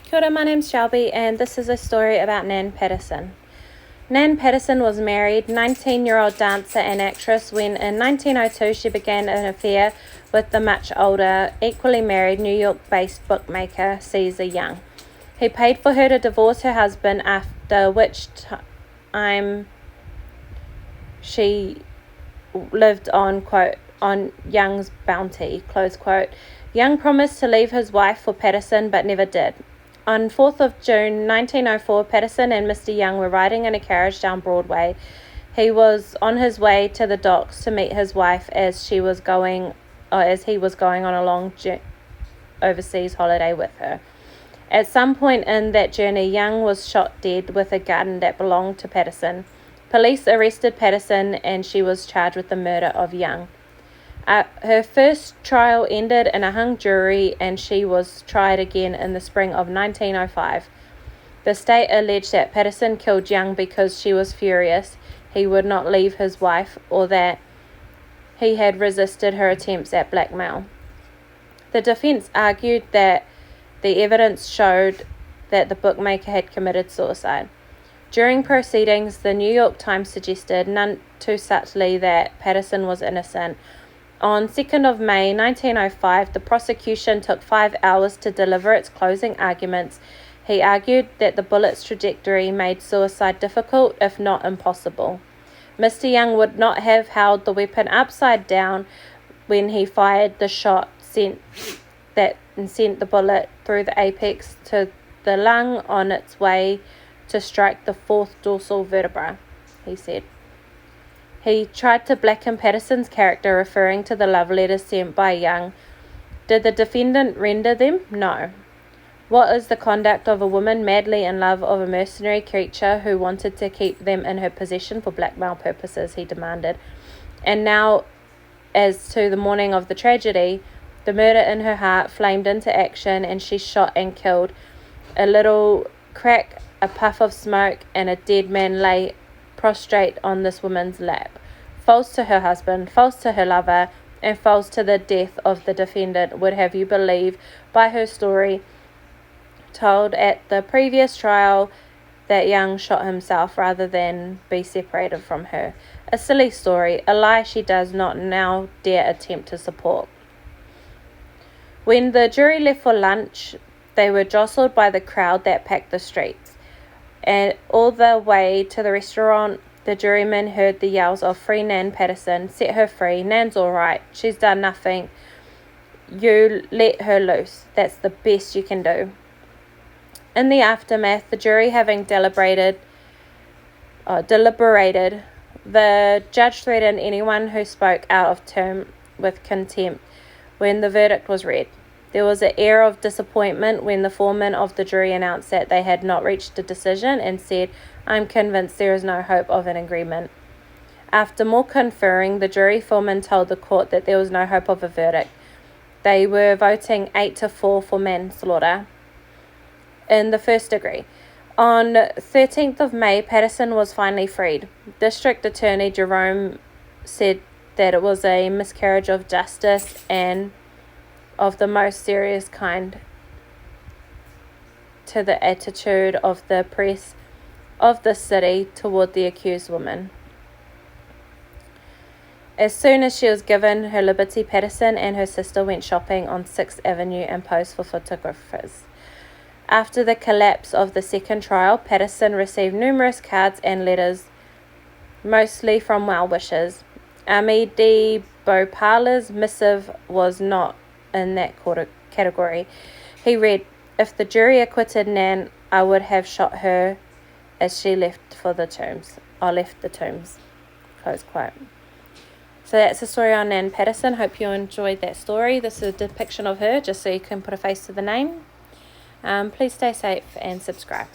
Kia ora, my name's Shelby and this is a story about Nan Patterson. Nan Patterson was married, 19-year-old dancer and actress, when in 1902 she began an affair with the much older, equally married New York-based bookmaker Caesar Young. He paid for her to divorce her husband, after which time she lived on, quote, on Young's bounty, close quote. Young promised to leave his wife for Patterson but never did. On 4th of June 1904, Patterson and Mr. Young were riding in a carriage down Broadway. He was on his way to the docks to meet his wife as he was going on a long overseas holiday with her. At some point in that journey, Young was shot dead with a gun that belonged to Patterson. Police arrested Patterson and she was charged with the murder of Young. Her first trial ended in a hung jury and she was tried again in the spring of 1905. The state alleged that Patterson killed Young because she was furious he would not leave his wife, or that he had resisted her attempts at blackmail. The defense argued that the evidence showed that the bookmaker had committed suicide. During proceedings, the New York Times suggested, none too subtly, that Patterson was innocent. On 2nd of May 1905, the prosecution took 5 hours to deliver its closing arguments. He argued that the bullet's trajectory made suicide difficult, if not impossible. Mr. Young would not have held the weapon upside down when he fired the shot, sent the bullet through the apex to the lung on its way to strike the fourth dorsal vertebra, he said. He tried to blacken Patterson's character, referring to the love letters sent by Young. Did the defendant render them? No. What is the conduct of a woman madly in love of a mercenary creature who wanted to keep them in her possession for blackmail purposes, he demanded. And now, as to the morning of the tragedy, the murder in her heart flamed into action and she shot and killed. A little crack, a puff of smoke, and a dead man lay prostrate on this woman's lap. False to her husband, false to her lover, and false to the death of the defendant, would have you believe by her story told at the previous trial that Young shot himself rather than be separated from her. A silly story, a lie she does not now dare attempt to support. When the jury left for lunch, they were jostled by the crowd that packed the streets. And all the way to the restaurant, the jurymen heard the yells of "Free Nan Patterson, set her free, Nan's all right, she's done nothing, you let her loose, that's the best you can do." In the aftermath, the jury having deliberated, the judge threatened anyone who spoke out of turn with contempt when the verdict was read. There was an air of disappointment when the foreman of the jury announced that they had not reached a decision and said, "I'm convinced there is no hope of an agreement." After more conferring, the jury foreman told the court that there was no hope of a verdict. They were voting 8-4 for manslaughter in the first degree. On 13th of May, Patterson was finally freed. District Attorney Jerome said that it was a miscarriage of justice and of the most serious kind to the attitude of the press of the city toward the accused woman. As soon as she was given her liberty, Patterson and her sister went shopping on 6th Avenue and posed for photographers. After the collapse of the second trial, Patterson received numerous cards and letters, mostly from well-wishers. Ami de Beauparle's missive was not in that category. He read, "If the jury acquitted Nan, I would have shot her as she left the tombs. Close quote. So that's the story on Nan Patterson. Hope you enjoyed that story. This is a depiction of her, just so you can put a face to the name. Please stay safe and subscribe.